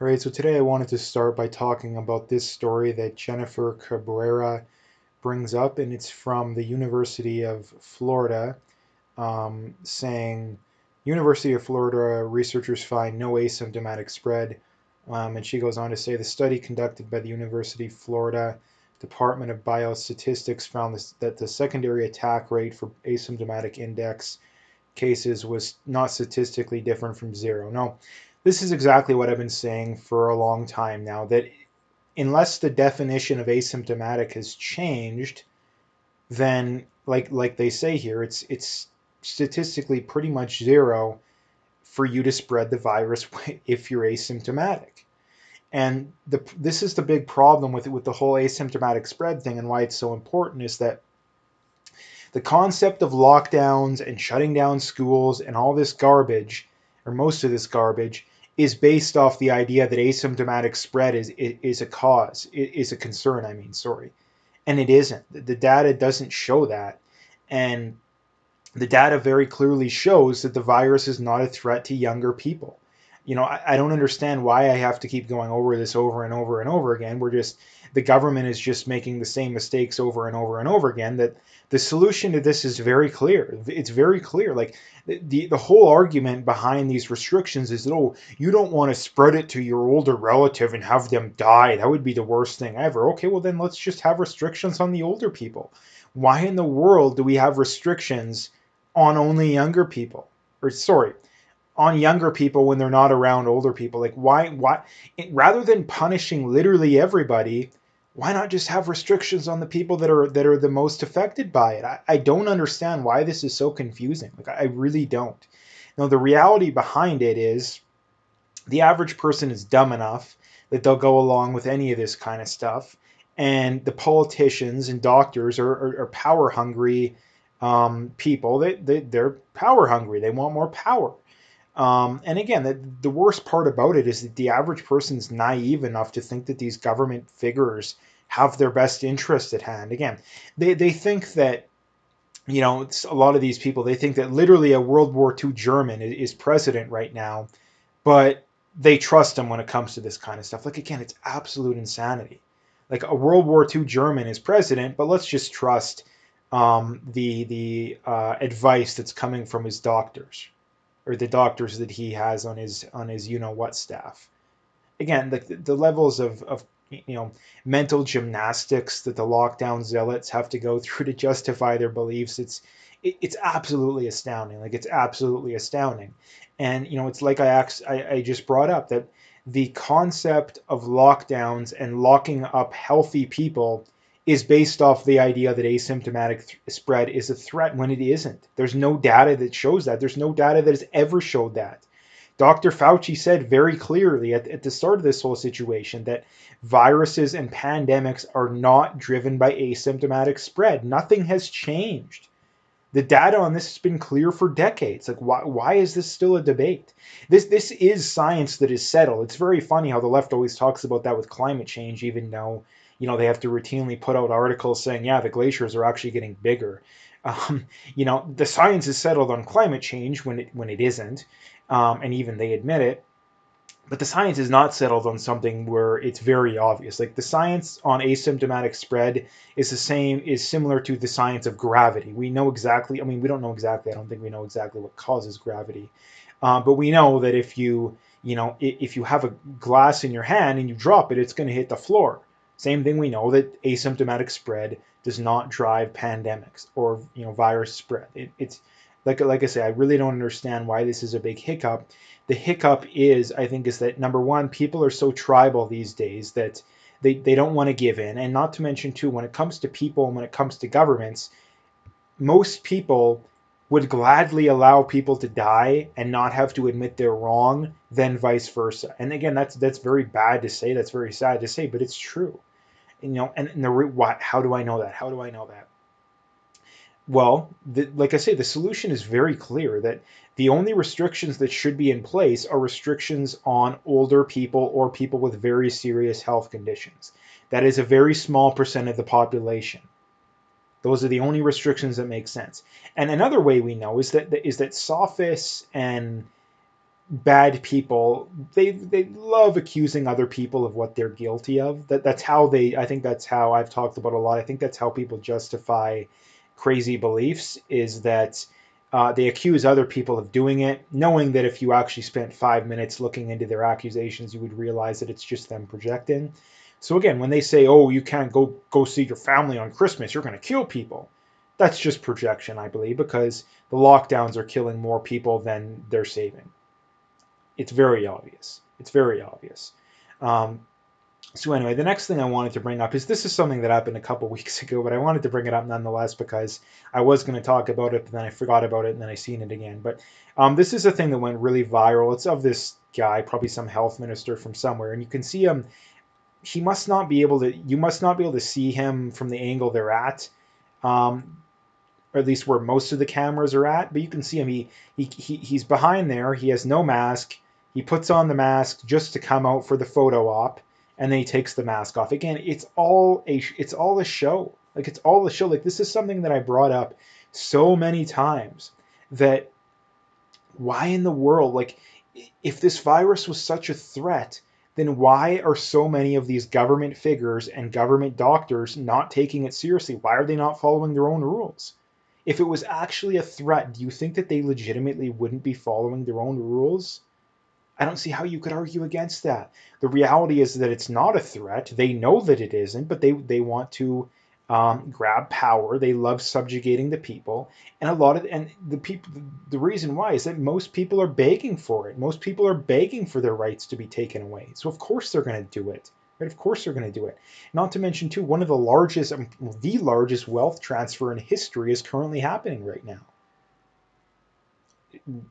All right, so today I wanted to start by talking about this story that Jennifer Cabrera brings up, and it's from the University of Florida, saying University of Florida researchers find no asymptomatic spread. And she goes on to say the study conducted by the University of Florida Department of Biostatistics found that the secondary attack rate for asymptomatic index cases was not statistically different from zero. No, this is exactly what I've been saying for a long time now, that unless the definition of asymptomatic has changed, then like they say here, it's statistically pretty much zero for you to spread the virus if you're asymptomatic. And this is the big problem with the whole asymptomatic spread thing, and why it's so important is that the concept of lockdowns and shutting down schools and all this garbage, or most of this garbage, is based off the idea that asymptomatic spread is a cause, is a concern, I mean, sorry. And it isn't. The data doesn't show that. And the data very clearly shows that the virus is not a threat to younger people. I don't understand why I have to keep going over this over and over and over again. The government is just making the same mistakes over and over and over again. That the solution to this is very clear. It's very clear. Like the whole argument behind these restrictions is that, oh, you don't want to spread it to your older relative and have them die. That would be the worst thing ever. Okay, well then let's just have restrictions on the older people. Why in the world do we have restrictions on only younger people? Or sorry, on younger people when they're not around older people. Like why rather than punishing literally everybody, why not just have restrictions on the people that are the most affected by it? I don't understand why this is so confusing. Like I really don't. Now the reality behind it is the average person is dumb enough that they'll go along with any of this kind of stuff. And the politicians and doctors are power hungry people. They're power hungry. They want more power. And again, the worst part about it is that the average person's naive enough to think that these government figures have their best interest at hand. Again, they think that, it's a lot of these people, they think that literally a World War II German is president right now, but they trust him when it comes to this kind of stuff. Like, again, it's absolute insanity. Like a World War II German is president, but let's just trust the advice that's coming from his doctors, or the doctors that he has on his what staff. Again, the levels of mental gymnastics that the lockdown zealots have to go through to justify their beliefs, it's absolutely astounding. Like it's absolutely astounding. And it's like I just brought up, that the concept of lockdowns and locking up healthy people is based off the idea that asymptomatic spread is a threat when it isn't. There's no data that shows that. There's no data that has ever showed that. Dr. Fauci said very clearly at the start of this whole situation that viruses and pandemics are not driven by asymptomatic spread. Nothing has changed. The data on this has been clear for decades. Like, why is this still a debate? This is science that is settled. It's very funny how the left always talks about that with climate change, even though they have to routinely put out articles saying, yeah, the glaciers are actually getting bigger. The science is settled on climate change when it isn't, and even they admit it. But the science is not settled on something where it's very obvious. Like the science on asymptomatic spread is similar to the science of gravity. We know exactly. I mean, we don't know exactly. I don't think we know exactly what causes gravity, but we know that if you have a glass in your hand and you drop it, it's going to hit the floor. Same thing. We know that asymptomatic spread does not drive pandemics or virus spread. It's like I say, I really don't understand why this is a big hiccup. The hiccup I think, is that number one, people are so tribal these days that they don't want to give in. And not to mention, too, when it comes to people and when it comes to governments, most people would gladly allow people to die and not have to admit they're wrong than vice versa. And again, that's very bad to say. That's very sad to say, but it's true. How do I know that? How do I know that? Well, like I say, the solution is very clear, that the only restrictions that should be in place are restrictions on older people or people with very serious health conditions. That is a very small percent of the population. Those are the only restrictions that make sense. And another way we know is that sophists and bad people, they love accusing other people of what they're guilty of. That's how they, I think that's how I've talked about a lot. I think that's how people justify crazy beliefs, is that they accuse other people of doing it, knowing that if you actually spent 5 minutes looking into their accusations, you would realize that it's just them projecting. So again, when they say, "Oh, you can't go see your family on Christmas, you're going to kill people," that's just projection, I believe, because the lockdowns are killing more people than they're saving. It's very obvious. It's very obvious. Um, so anyway, the next thing I wanted to bring up is, this is something that happened a couple weeks ago, but I wanted to bring it up nonetheless because I was going to talk about it, but then I forgot about it, and then I seen it again. But this is a thing that went really viral. It's of this guy, probably some health minister from somewhere, and you can see him. He must not be able to. You must not be able to see him from the angle they're at. Um, or at least where most of the cameras are at. But you can see him. He's behind there. He has no mask. He puts on the mask just to come out for the photo op, and then he takes the mask off. Again, it's all a show. Like, it's all a show. Like, this is something that I brought up so many times, that why in the world, like, if this virus was such a threat, then why are so many of these government figures and government doctors not taking it seriously? Why are they not following their own rules? If it was actually a threat, do you think that they legitimately wouldn't be following their own rules? I don't see how you could argue against that. The reality is that it's not a threat. They know that it isn't, but they want to grab power. They love subjugating the people, and the people. The reason why is that most people are begging for it. Most people are begging for their rights to be taken away. So of course they're going to do it. Right? Of course they're going to do it. Not to mention too, one of the largest wealth transfer in history is currently happening right now.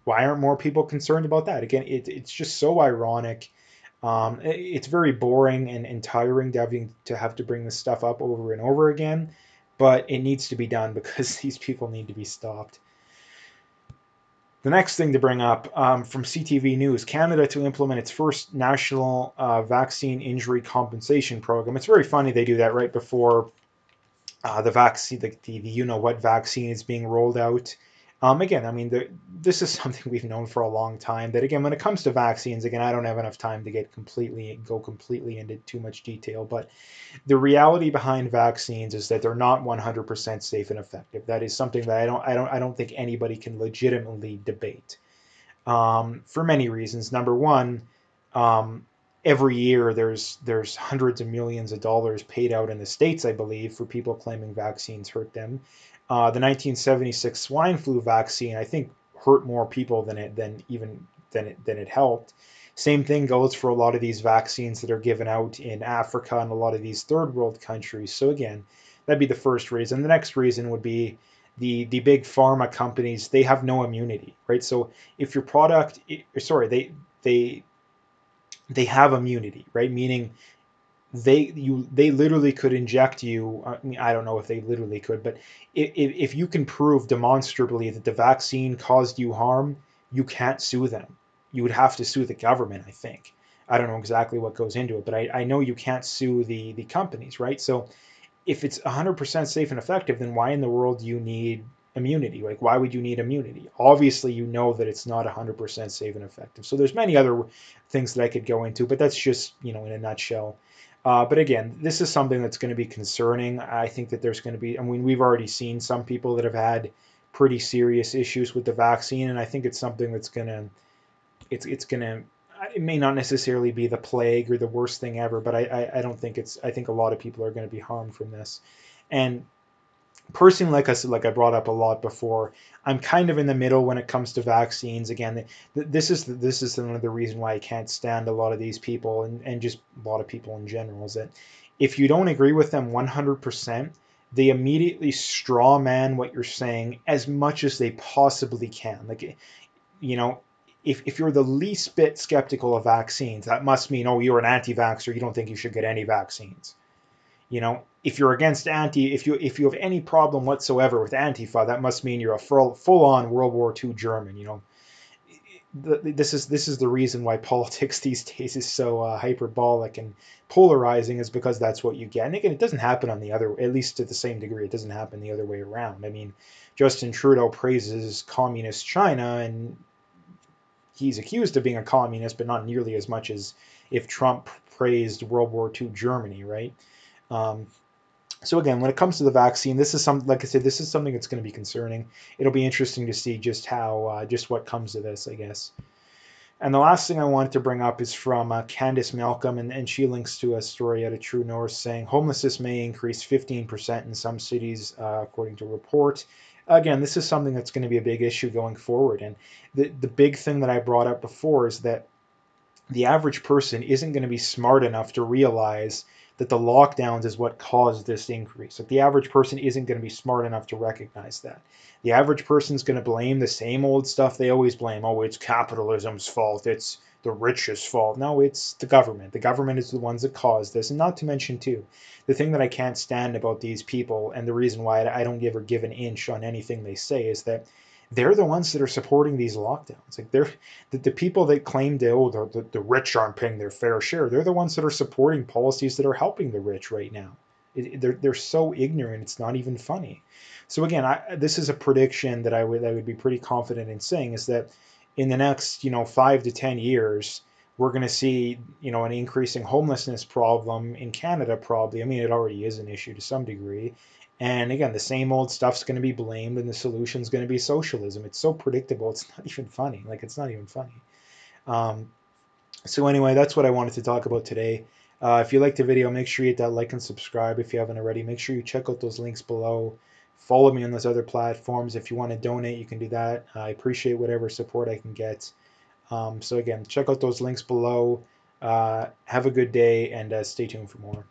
Why aren't more people concerned about that? Again, it's just so ironic. It's very boring and tiring to have to bring this stuff up over and over again, but it needs to be done because these people need to be stopped. The next thing to bring up, from CTV News: Canada to implement its first national vaccine injury compensation program. It's very funny they do that right before the vaccine, the you know what vaccine is being rolled out. Again, I mean, this is something we've known for a long time. That again, when it comes to vaccines, again, I don't have enough time to go completely into too much detail. But the reality behind vaccines is that they're not 100% safe and effective. That is something that I don't think anybody can legitimately debate, for many reasons. Number one, um, every year there's hundreds of millions of dollars paid out in the states, I believe, for people claiming vaccines hurt them. The 1976 swine flu vaccine, I think, hurt more people than it helped. Same thing goes for a lot of these vaccines that are given out in Africa and a lot of these third world countries. So again, that'd be the first reason. The next reason would be the big pharma companies. They have no immunity, right? So if your product, sorry, they they have immunity, right? Meaning they literally could inject you. I mean, I don't know if they literally could, but if you can prove demonstrably that the vaccine caused you harm, you can't sue them. You would have to sue the government, I think. I don't know exactly what goes into it, but I know you can't sue the companies, right? So if it's 100% safe and effective, then why in the world do you need immunity? Like, why would you need immunity? Obviously, you know that it's not 100% safe and effective. So there's many other things that I could go into, but that's just, in a nutshell. But again, this is something that's going to be concerning. I think that there's going to be, I mean, we've already seen some people that have had pretty serious issues with the vaccine, and I think it's something that's going to, it's going to, it may not necessarily be the plague or the worst thing ever, but I don't think I think a lot of people are going to be harmed from this. And personally, like I said, like I brought up a lot before, I'm kind of in the middle when it comes to vaccines. Again, this is another reason why I can't stand a lot of these people, and just a lot of people in general, is that if you don't agree with them 100%, they immediately straw man what you're saying as much as they possibly can. Like, you know, if you're the least bit skeptical of vaccines, that must mean, oh, you're an anti-vaxxer, you don't think you should get any vaccines. If you're against if you have any problem whatsoever with Antifa, that must mean you're a full on World War II German. This is the reason why politics these days is so hyperbolic and polarizing, is because that's what you get. And again, it doesn't happen on the other, at least to the same degree. It doesn't happen the other way around. I mean, Justin Trudeau praises communist China, and he's accused of being a communist, but not nearly as much as if Trump praised World War II Germany, right? Um, so again, when it comes to the vaccine, this is some, like I said, this is something that's going to be concerning. It'll be interesting to see just how, just what comes of this, I guess. And the last thing I wanted to bring up is from Candice Malcolm, and she links to a story out of True North saying homelessness may increase 15% in some cities, according to a report. Again, this is something that's going to be a big issue going forward. And the big thing that I brought up before is that the average person isn't going to be smart enough to realize that the lockdowns is what caused this increase. Like the average person isn't going to be smart enough to recognize that. The average person's going to blame the same old stuff they always blame. Oh, it's capitalism's fault. It's the rich's fault. No, it's the government. The government is the ones that caused this. And not to mention, too, the thing that I can't stand about these people and the reason why I don't give an inch on anything they say is that they're the ones that are supporting these lockdowns. Like they're the people that claim that oh the rich aren't paying their fair share. They're the ones that are supporting policies that are helping the rich right now. They're so ignorant. It's not even funny. So again, this is a prediction that I would be pretty confident in saying is that in the next 5 to 10 years we're going to see an increasing homelessness problem in Canada probably. I mean it already is an issue to some degree, and again, the same old stuff's going to be blamed, and the solution's going to be socialism. It's so predictable. It's not even funny. Like it's not even funny. Um, so anyway, that's what I wanted to talk about today. If you liked the video, make sure you hit that like and subscribe if you haven't already. Make sure you check out those links below. Follow me on those other platforms. If you want to donate, you can do that. I appreciate whatever support I can get. So again, check out those links below. Have a good day and stay tuned for more.